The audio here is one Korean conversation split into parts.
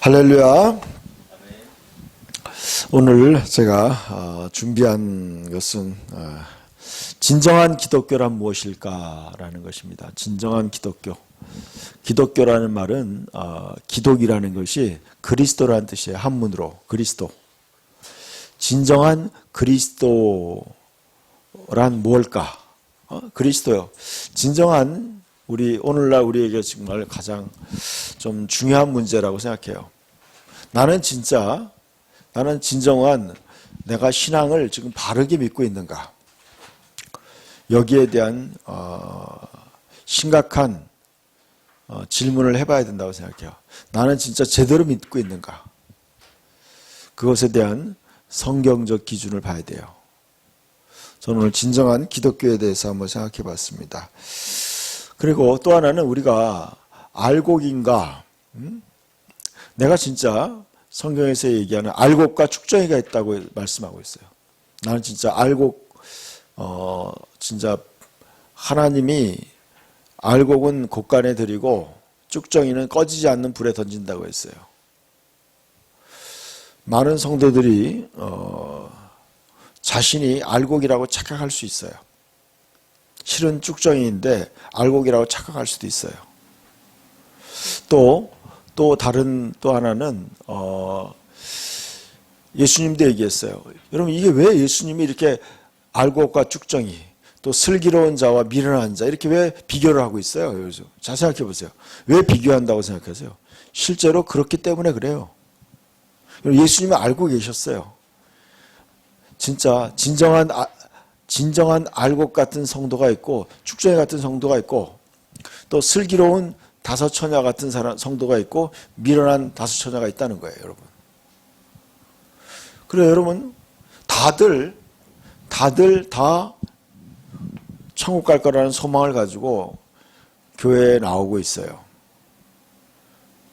할렐루야. 오늘 제가 준비한 것은 진정한 기독교란 무엇일까라는 것입니다. 진정한 기독교. 기독교라는 말은 기독이라는 것이 그리스도라는 뜻이에요. 한문으로 그리스도. 진정한 그리스도란 무엇일까? 그리스도요. 진정한 오늘날 우리에게 정말 가장 좀 중요한 문제라고 생각해요. 나는 진정한 내가 신앙을 지금 바르게 믿고 있는가? 여기에 대한 심각한 질문을 해봐야 된다고 생각해요. 나는 진짜 제대로 믿고 있는가? 그것에 대한 성경적 기준을 봐야 돼요. 저는 오늘 진정한 기독교에 대해서 한번 생각해 봤습니다. 그리고 또 하나는 우리가 알곡인가? 내가 진짜 성경에서 얘기하는 알곡과 축정이가 있다고 말씀하고 있어요. 나는 진짜 알곡, 진짜 하나님이 알곡은 곳간에 들이고 쭉정이는 꺼지지 않는 불에 던진다고 했어요. 많은 성도들이 자신이 알곡이라고 착각할 수 있어요. 실은 쭉정이인데 알곡이라고 착각할 수도 있어요. 또 하나는 예수님도 얘기했어요. 여러분 이게 왜 예수님이 이렇게 알곡과 쭉정이 또 슬기로운 자와 미련한 자 이렇게 왜 비교를 하고 있어요? 여기서 잘 생각해 보세요. 왜 비교한다고 생각하세요? 실제로 그렇기 때문에 그래요. 예수님이 알고 계셨어요. 진짜 진정한 알곡 같은 성도가 있고 축정이 같은 성도가 있고 또 슬기로운 다섯 처녀 같은 성도가 있고 미련한 다섯 처녀가 있다는 거예요, 여러분. 그래요, 여러분. 다들 다 천국 갈 거라는 소망을 가지고 교회에 나오고 있어요.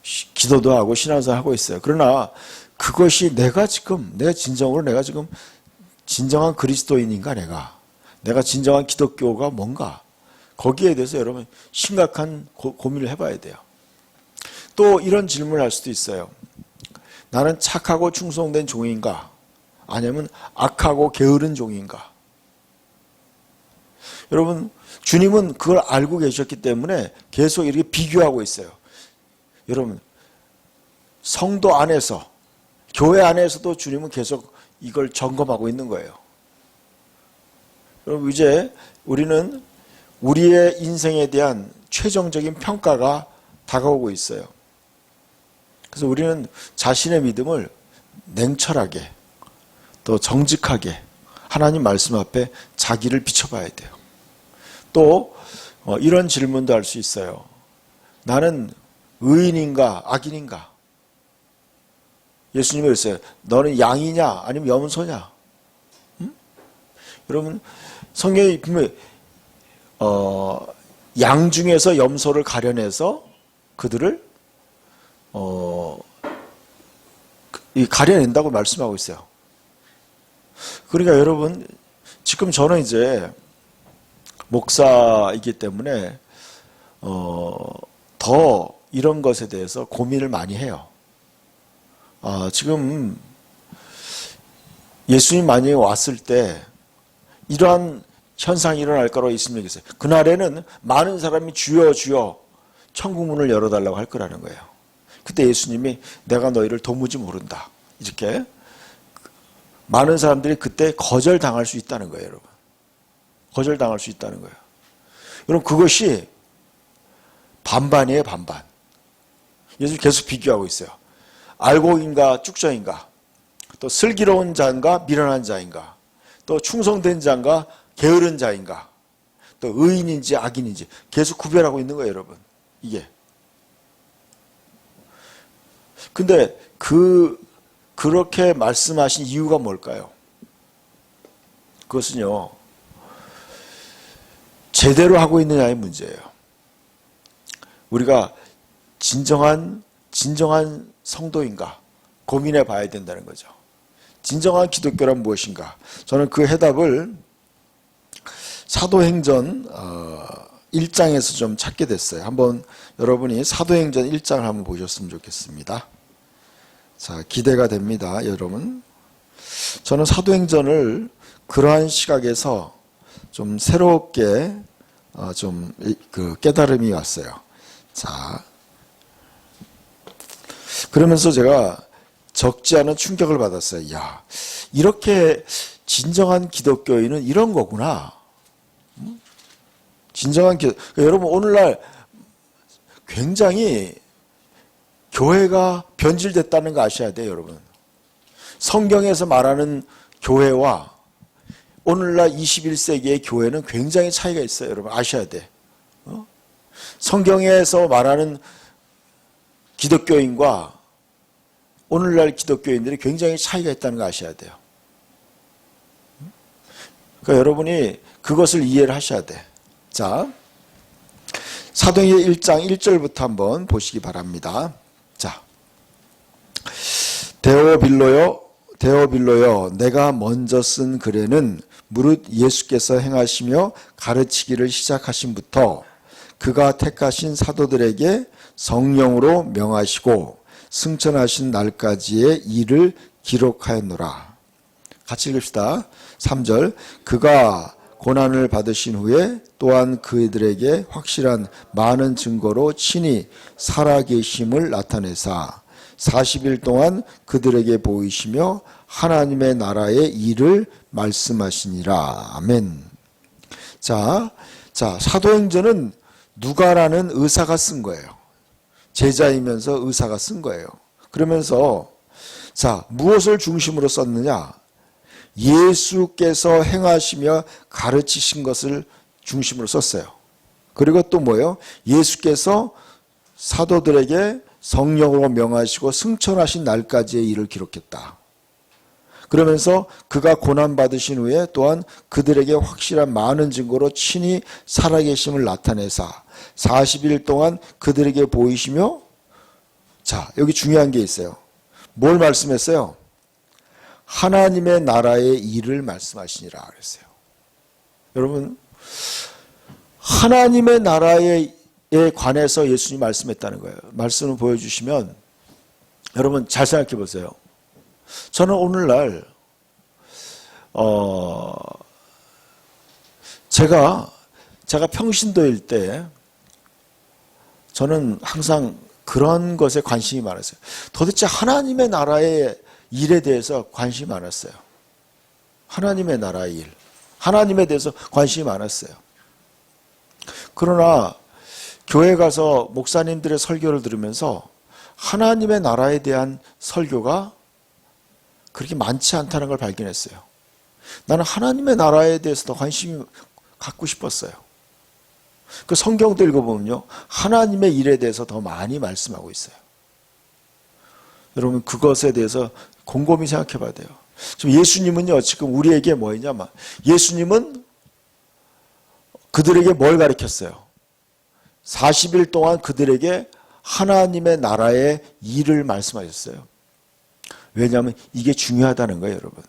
기도도 하고 신앙생활 하고 있어요. 그러나 그것이 내가 지금 진정한 그리스도인인가 내가 진정한 기독교가 뭔가 거기에 대해서 여러분 심각한 고민을 해봐야 돼요. 또 이런 질문을 할 수도 있어요. 나는 착하고 충성된 종인가? 아니면 악하고 게으른 종인가? 여러분 주님은 그걸 알고 계셨기 때문에 계속 이렇게 비교하고 있어요. 여러분 성도 안에서 교회 안에서도 주님은 계속 이걸 점검하고 있는 거예요. 그럼 이제 우리는 우리의 인생에 대한 최종적인 평가가 다가오고 있어요. 그래서 우리는 자신의 믿음을 냉철하게 또 정직하게 하나님 말씀 앞에 자기를 비춰봐야 돼요. 또 이런 질문도 할 수 있어요. 나는 의인인가 악인인가? 예수님이 그랬어요. 너는 양이냐 아니면 염소냐? 여러분 성경이 분명히 양 중에서 염소를 가려내서 그들을 가려낸다고 말씀하고 있어요. 그러니까 여러분 지금 저는 이제 목사이기 때문에 더 이런 것에 대해서 고민을 많이 해요. 지금 예수님 만약에 왔을 때 이러한 현상이 일어날 거라고 예수님이 얘기했어요. 그날에는 많은 사람이 주여 주여 천국 문을 열어달라고 할 거라는 거예요. 그때 예수님이 내가 너희를 도무지 모른다. 이렇게 많은 사람들이 그때 거절당할 수 있다는 거예요, 여러분. 거절당할 수 있다는 거예요. 여러분 그것이 반반이에요, 반반. 예수님 계속 비교하고 있어요. 알곡인가 쭉정인가? 또 슬기로운 자인가 미련한 자인가? 또 충성된 자인가 게으른 자인가? 또 의인인지 악인인지 계속 구별하고 있는 거예요, 여러분. 이게. 근데 그렇게 말씀하신 이유가 뭘까요? 그것은요. 제대로 하고 있느냐의 문제예요. 우리가 진정한 성도인가 고민해 봐야 된다는 거죠. 진정한 기독교란 무엇인가? 저는 그 해답을 사도행전 1장에서 좀 찾게 됐어요. 한번 여러분이 사도행전 1장을 한번 보셨으면 좋겠습니다. 자, 기대가 됩니다, 여러분. 저는 사도행전을 그러한 시각에서 좀 새롭게 좀 그 깨달음이 왔어요. 자, 그러면서 제가 적지 않은 충격을 받았어요. 야, 이렇게 진정한 기독교인은 이런 거구나. 진정한 그러니까 여러분 오늘날 굉장히 교회가 변질됐다는 거 아셔야 돼요, 여러분. 성경에서 말하는 교회와 오늘날 21세기의 교회는 굉장히 차이가 있어요, 여러분. 아셔야 돼. 성경에서 말하는 기독교인과 오늘날 기독교인들이 굉장히 차이가 있다는 거 아셔야 돼요. 그러니까 여러분이 그것을 이해를 하셔야 돼. 자, 사도행전 1장 1절부터 한번 보시기 바랍니다. 자, 데오빌로여, 내가 먼저 쓴 글에는 무릇 예수께서 행하시며 가르치기를 시작하신부터 그가 택하신 사도들에게 성령으로 명하시고 승천하신 날까지의 일을 기록하였노라. 같이 읽읍시다. 3절, 그가 고난을 받으신 후에 또한 그들에게 확실한 많은 증거로 친히 살아계심을 나타내사 40일 동안 그들에게 보이시며 하나님의 나라의 일을 말씀하시니라. 아멘. 자, 사도행전은 누가라는 의사가 쓴 거예요. 제자이면서 의사가 쓴 거예요. 그러면서 자, 무엇을 중심으로 썼느냐? 예수께서 행하시며 가르치신 것을 중심으로 썼어요. 그리고 또 뭐예요? 예수께서 사도들에게 성령으로 명하시고 승천하신 날까지의 일을 기록했다. 그러면서 그가 고난받으신 후에 또한 그들에게 확실한 많은 증거로 친히 살아계심을 나타내사 40일 동안 그들에게 보이시며, 자, 여기 중요한 게 있어요. 뭘 말씀했어요? 하나님의 나라의 일을 말씀하시니라 그랬어요. 여러분, 하나님의 나라에 관해서 예수님이 말씀했다는 거예요. 말씀을 보여주시면 여러분 잘 생각해 보세요. 저는 오늘날 제가 평신도일 때 저는 항상 그런 것에 관심이 많았어요. 도대체 하나님의 나라의 일에 대해서 관심이 많았어요. 하나님의 나라의 일, 하나님에 대해서 관심이 많았어요. 그러나 교회 가서 목사님들의 설교를 들으면서 하나님의 나라에 대한 설교가 그렇게 많지 않다는 걸 발견했어요. 나는 하나님의 나라에 대해서 더 관심이 갖고 싶었어요. 그 성경도 읽어보면요, 하나님의 일에 대해서 더 많이 말씀하고 있어요. 여러분 그것에 대해서 곰곰이 생각해 봐야 돼요. 지금 예수님은요, 지금 우리에게 뭐냐, 예수님은 그들에게 뭘 가르쳤어요? 40일 동안 그들에게 하나님의 나라의 일을 말씀하셨어요. 왜냐하면 이게 중요하다는 거예요, 여러분.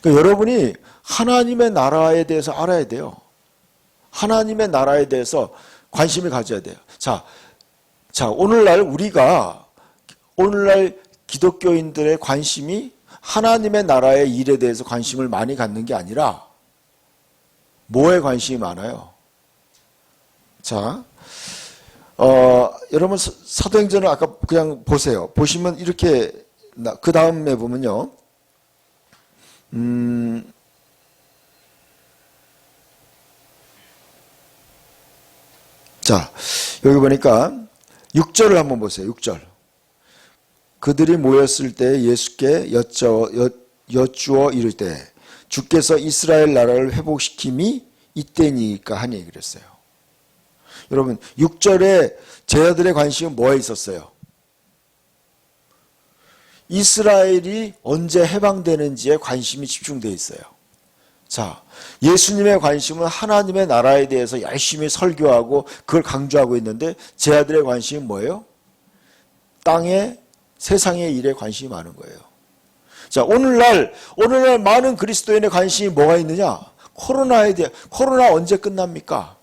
그러니까 여러분이 하나님의 나라에 대해서 알아야 돼요. 하나님의 나라에 대해서 관심을 가져야 돼요. 자, 오늘날 기독교인들의 관심이 하나님의 나라의 일에 대해서 관심을 많이 갖는 게 아니라 뭐에 관심이 많아요? 자, 여러분 사도행전을 아까 그냥 보세요. 보시면 이렇게 그 다음에 보면요. 자, 여기 보니까 6절을 한번 보세요. 6절. 그들이 모였을 때 예수께 여쭈어 이를 때 주께서 이스라엘 나라를 회복시킴이 이때니까 하니 그랬어요. 여러분 6절에 제자들의 관심은 뭐에 있었어요? 이스라엘이 언제 해방되는지에 관심이 집중되어 있어요. 자, 예수님의 관심은 하나님의 나라에 대해서 열심히 설교하고 그걸 강조하고 있는데 제자들의 관심은 뭐예요? 땅에 세상의 일에 관심이 많은 거예요. 자, 오늘날 많은 그리스도인의 관심이 뭐가 있느냐? 코로나에 대해. 코로나 언제 끝납니까?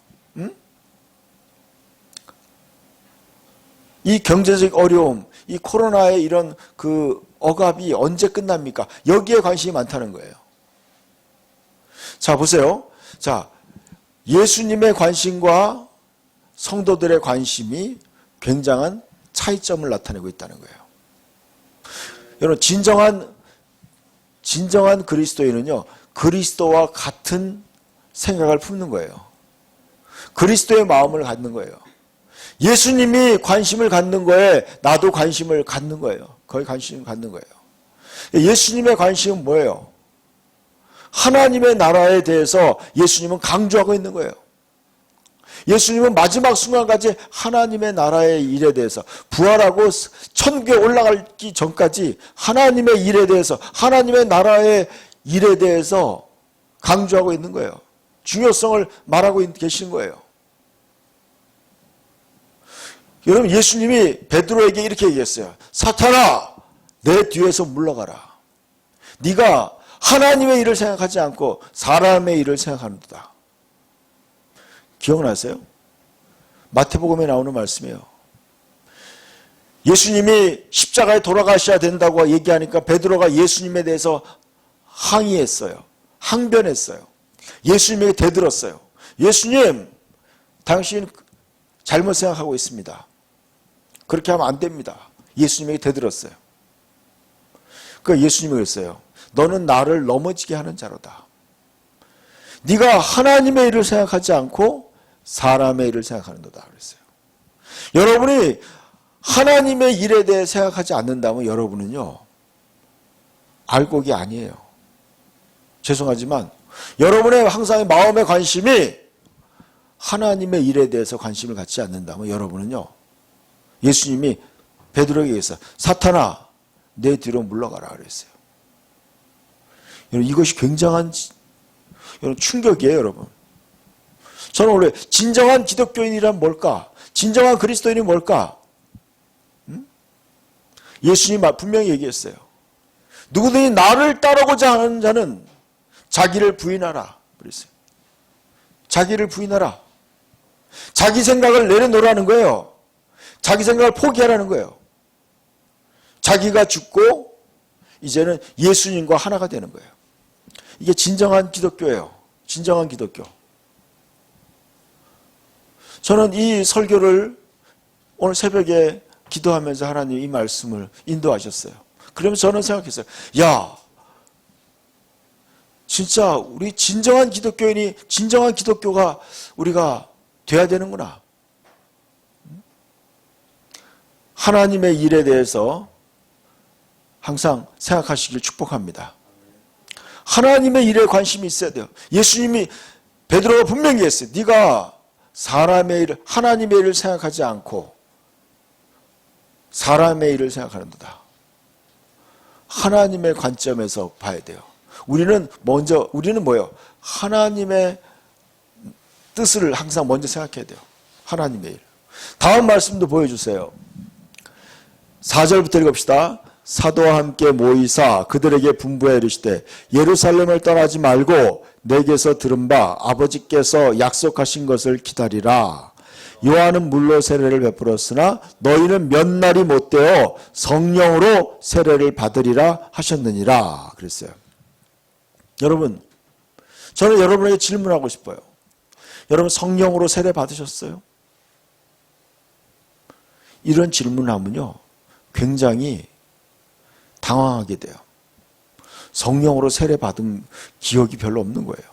이 경제적 어려움, 이 코로나의 이런 그 억압이 언제 끝납니까? 여기에 관심이 많다는 거예요. 자, 보세요. 자, 예수님의 관심과 성도들의 관심이 굉장한 차이점을 나타내고 있다는 거예요. 여러분, 진정한 그리스도인은요, 그리스도와 같은 생각을 품는 거예요. 그리스도의 마음을 갖는 거예요. 예수님이 관심을 갖는 거에 나도 관심을 갖는 거예요. 거의 관심을 갖는 거예요. 예수님의 관심은 뭐예요? 하나님의 나라에 대해서 예수님은 강조하고 있는 거예요. 예수님은 마지막 순간까지 하나님의 나라의 일에 대해서 부활하고 천국에 올라가기 전까지 하나님의 일에 대해서 하나님의 나라의 일에 대해서 강조하고 있는 거예요. 중요성을 말하고 계시는 거예요. 여러분, 예수님이 베드로에게 이렇게 얘기했어요. 사탄아, 내 뒤에서 물러가라. 네가 하나님의 일을 생각하지 않고 사람의 일을 생각하는도다. 기억나세요? 마태복음에 나오는 말씀이에요. 예수님이 십자가에 돌아가셔야 된다고 얘기하니까 베드로가 예수님에 대해서 항의했어요. 항변했어요. 예수님에게 대들었어요. 예수님, 당신 잘못 생각하고 있습니다. 그렇게 하면 안 됩니다. 예수님에게 대들었어요. 그러니까 예수님이 그랬어요. 너는 나를 넘어지게 하는 자로다. 네가 하나님의 일을 생각하지 않고 사람의 일을 생각하는도다 그랬어요. 여러분이 하나님의 일에 대해 생각하지 않는다면 여러분은요, 알곡이 아니에요. 죄송하지만 여러분의 항상 마음의 관심이 하나님의 일에 대해서 관심을 갖지 않는다면 여러분은요, 예수님이 베드로에게 얘기했어요. 사탄아, 내 뒤로 물러가라 그랬어요. 여러분, 이것이 굉장한 충격이에요, 여러분. 저는 원래 진정한 기독교인이란 뭘까? 진정한 그리스도인이 뭘까? 예수님 분명히 얘기했어요. 누구든지 나를 따르고자 하는 자는 자기를 부인하라 그랬어요. 자기를 부인하라. 자기 생각을 내려놓으라는 거예요. 자기 생각을 포기하라는 거예요. 자기가 죽고 이제는 예수님과 하나가 되는 거예요. 이게 진정한 기독교예요. 진정한 기독교. 저는 이 설교를 오늘 새벽에 기도하면서 하나님 이 말씀을 인도하셨어요. 그러면서 저는 생각했어요. 야, 진짜 우리 진정한 기독교인이 진정한 기독교가 우리가 돼야 되는구나. 하나님의 일에 대해서 항상 생각하시길 축복합니다. 하나님의 일에 관심이 있어야 돼요. 예수님이 베드로가 분명히 했어요. 네가 사람의 일, 하나님의 일을 생각하지 않고 사람의 일을 생각하는도다. 하나님의 관점에서 봐야 돼요. 우리는 뭐예요? 하나님의 뜻을 항상 먼저 생각해야 돼요. 하나님의 일. 다음 말씀도 보여주세요. 4절부터 읽읍시다. 사도와 함께 모이사 그들에게 분부해 이르시되 예루살렘을 떠나지 말고 내게서 들은 바 아버지께서 약속하신 것을 기다리라. 요한은 물로 세례를 베풀었으나 너희는 몇 날이 못되어 성령으로 세례를 받으리라 하셨느니라 그랬어요. 여러분, 저는 여러분에게 질문하고 싶어요. 여러분, 성령으로 세례 받으셨어요? 이런 질문하면요, 굉장히 당황하게 돼요. 성령으로 세례 받은 기억이 별로 없는 거예요.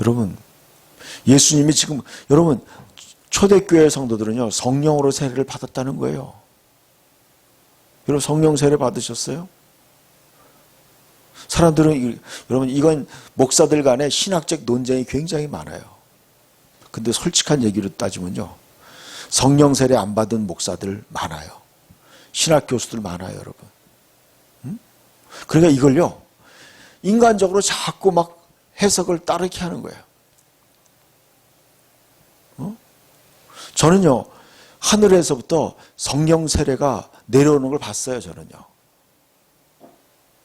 여러분, 예수님이 지금, 여러분, 초대교회 성도들은요, 성령으로 세례를 받았다는 거예요. 여러분, 성령 세례 받으셨어요? 사람들은, 여러분, 이건 목사들 간에 신학적 논쟁이 굉장히 많아요. 근데 솔직한 얘기로 따지면요, 성령 세례 안 받은 목사들 많아요. 신학 교수들 많아요, 여러분. 그러니까 이걸요, 인간적으로 자꾸 막 해석을 따르게 하는 거예요. 저는요, 하늘에서부터 성령 세례가 내려오는 걸 봤어요, 저는요.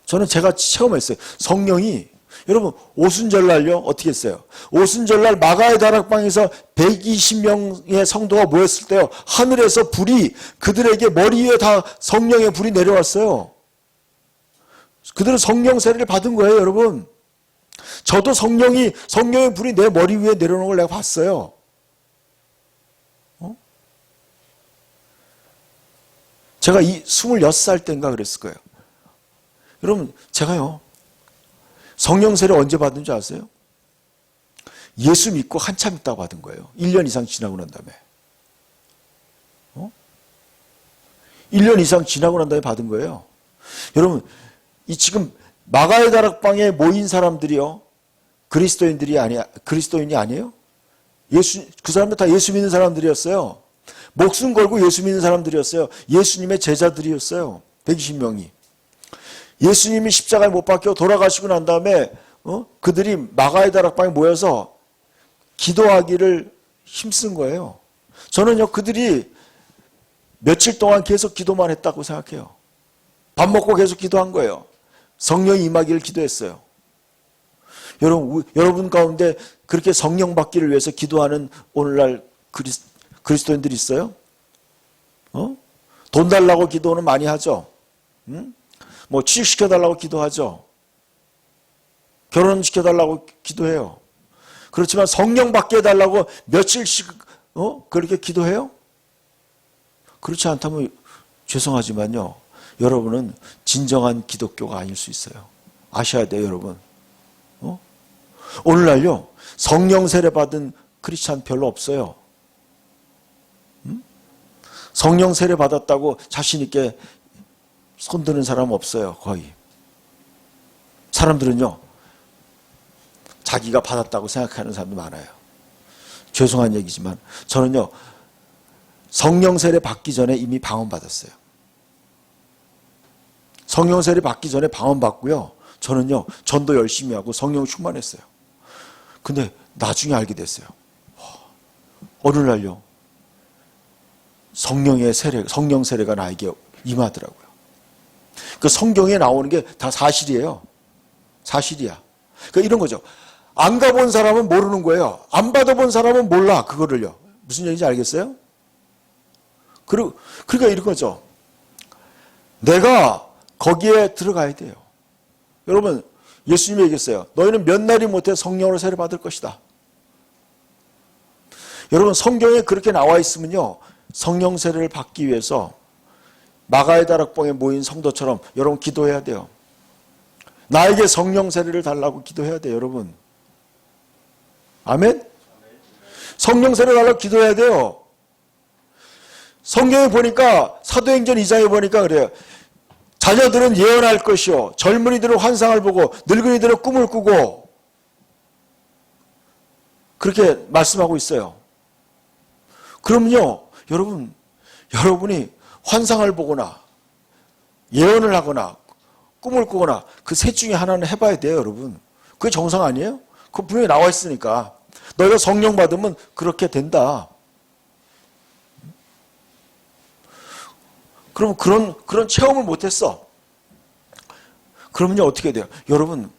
저는 제가 체험했어요. 성령이 여러분 오순절날요 어떻게 했어요? 오순절날 마가의 다락방에서 120명의 성도가 모였을 때요 하늘에서 불이 그들에게 머리 위에 다 성령의 불이 내려왔어요. 그들은 성령 세례를 받은 거예요, 여러분. 저도 성령의 불이 내 머리 위에 내려오는 걸 내가 봤어요. 제가 26살 때인가 그랬을 거예요. 여러분, 제가요, 성령 세례 언제 받은 줄 아세요? 예수 믿고 한참 있다가 받은 거예요. 1년 이상 지나고 난 다음에. 1년 이상 지나고 난 다음에 받은 거예요. 여러분, 이 지금 마가의 다락방에 모인 사람들이요, 그리스도인이 아니에요? 그 사람들 다 예수 믿는 사람들이었어요. 목숨 걸고 예수 믿는 사람들이었어요. 예수님의 제자들이었어요. 120명이. 예수님이 십자가에 못 박혀 돌아가시고 난 다음에 그들이 마가의 다락방에 모여서 기도하기를 힘쓴 거예요. 저는요 그들이 며칠 동안 계속 기도만 했다고 생각해요. 밥 먹고 계속 기도한 거예요. 성령이 임하기를 기도했어요. 여러분 가운데 그렇게 성령 받기를 위해서 기도하는 오늘날 그리스도인들이 있어요? 돈 달라고 기도는 많이 하죠. 뭐 취직시켜달라고 기도하죠. 결혼시켜달라고 기도해요. 그렇지만 성령 받게 해달라고 며칠씩 그렇게 기도해요? 그렇지 않다면 죄송하지만요. 여러분은 진정한 기독교가 아닐 수 있어요. 아셔야 돼요, 여러분. 오늘날요. 성령 세례 받은 크리스찬 별로 없어요. 성령 세례 받았다고 자신 있게 손드는 사람 없어요, 거의. 사람들은요, 자기가 받았다고 생각하는 사람도 많아요. 죄송한 얘기지만, 저는요, 성령 세례 받기 전에 이미 방언 받았어요. 성령 세례 받기 전에 방언 받고요, 저는요, 전도 열심히 하고 성령 충만했어요. 근데 나중에 알게 됐어요. 어느 날요, 성령 세례가 나에게 임하더라고요. 그 성경에 나오는 게 다 사실이에요. 사실이야. 그러니까 이런 거죠. 안 가본 사람은 모르는 거예요. 안 받아본 사람은 몰라, 그거를요. 무슨 얘기인지 알겠어요? 그러니까 이런 거죠. 내가 거기에 들어가야 돼요. 여러분, 예수님이 얘기했어요. 너희는 몇 날이 못해 성령으로 세례 받을 것이다. 여러분, 성경에 그렇게 나와 있으면요, 성령 세례를 받기 위해서 마가의 다락방에 모인 성도처럼 여러분 기도해야 돼요. 나에게 성령 세례를 달라고 기도해야 돼요, 여러분. 아멘? 성령 세례 달라고 기도해야 돼요. 성경에 보니까 사도행전 2장에 보니까 그래요. 자녀들은 예언할 것이요, 젊은이들은 환상을 보고 늙은이들은 꿈을 꾸고, 그렇게 말씀하고 있어요. 그럼요, 여러분이 환상을 보거나 예언을 하거나 꿈을 꾸거나 그 셋 중에 하나는 해봐야 돼요, 여러분. 그게 정상 아니에요? 그거 분명히 나와 있으니까. 너희가 성령 받으면 그렇게 된다. 그럼 그런 체험을 못했어. 그러면요, 어떻게 돼요? 여러분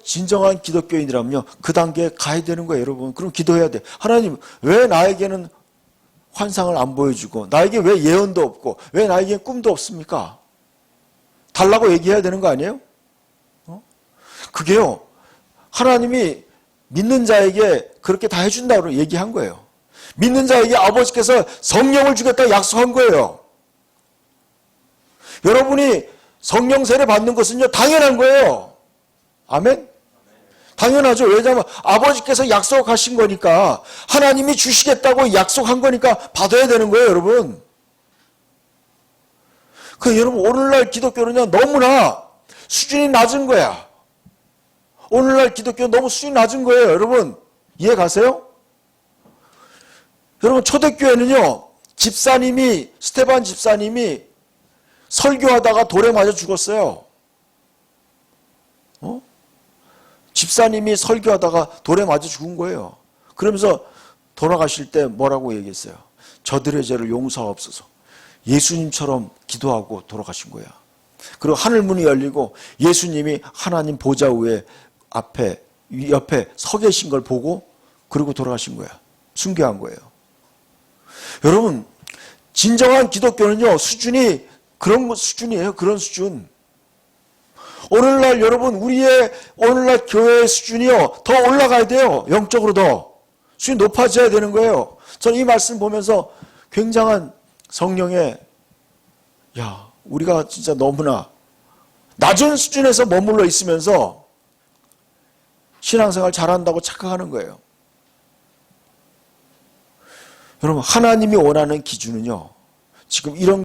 진정한 기독교인이라면요, 그 단계에 가야 되는 거예요, 여러분. 그럼 기도해야 돼. 하나님, 왜 나에게는 환상을 안 보여주고, 나에게 왜 예언도 없고, 왜 나에게 꿈도 없습니까? 달라고 얘기해야 되는 거 아니에요? 그게요, 하나님이 믿는 자에게 그렇게 다 해준다고 얘기한 거예요. 믿는 자에게 아버지께서 성령을 주겠다고 약속한 거예요. 여러분이 성령 세례 받는 것은요, 당연한 거예요. 아멘? 당연하죠. 왜냐하면 아버지께서 약속하신 거니까, 하나님이 주시겠다고 약속한 거니까 받아야 되는 거예요, 여러분. 여러분, 오늘날 기독교는요, 너무나 수준이 낮은 거야. 오늘날 기독교는 너무 수준이 낮은 거예요, 여러분. 이해 가세요? 여러분, 초대교회는요, 스테반 집사님이 설교하다가 돌에 맞아 죽었어요. 집사님이 설교하다가 돌에 맞아 죽은 거예요. 그러면서 돌아가실 때 뭐라고 얘기했어요? 저들의 죄를 용서하옵소서. 예수님처럼 기도하고 돌아가신 거야. 그리고 하늘문이 열리고 예수님이 하나님 보좌 위에 앞에 옆에 서 계신 걸 보고 그러고 돌아가신 거야. 순교한 거예요. 여러분, 진정한 기독교는요, 수준이 그런 수준이에요. 그런 수준. 오늘날 여러분, 우리의 오늘날 교회의 수준이요, 더 올라가야 돼요. 영적으로 더. 수준이 높아져야 되는 거예요. 저는 이 말씀 보면서 굉장한 성령의, 야, 우리가 진짜 너무나 낮은 수준에서 머물러 있으면서 신앙생활 잘한다고 착각하는 거예요. 여러분, 하나님이 원하는 기준은요, 지금 이런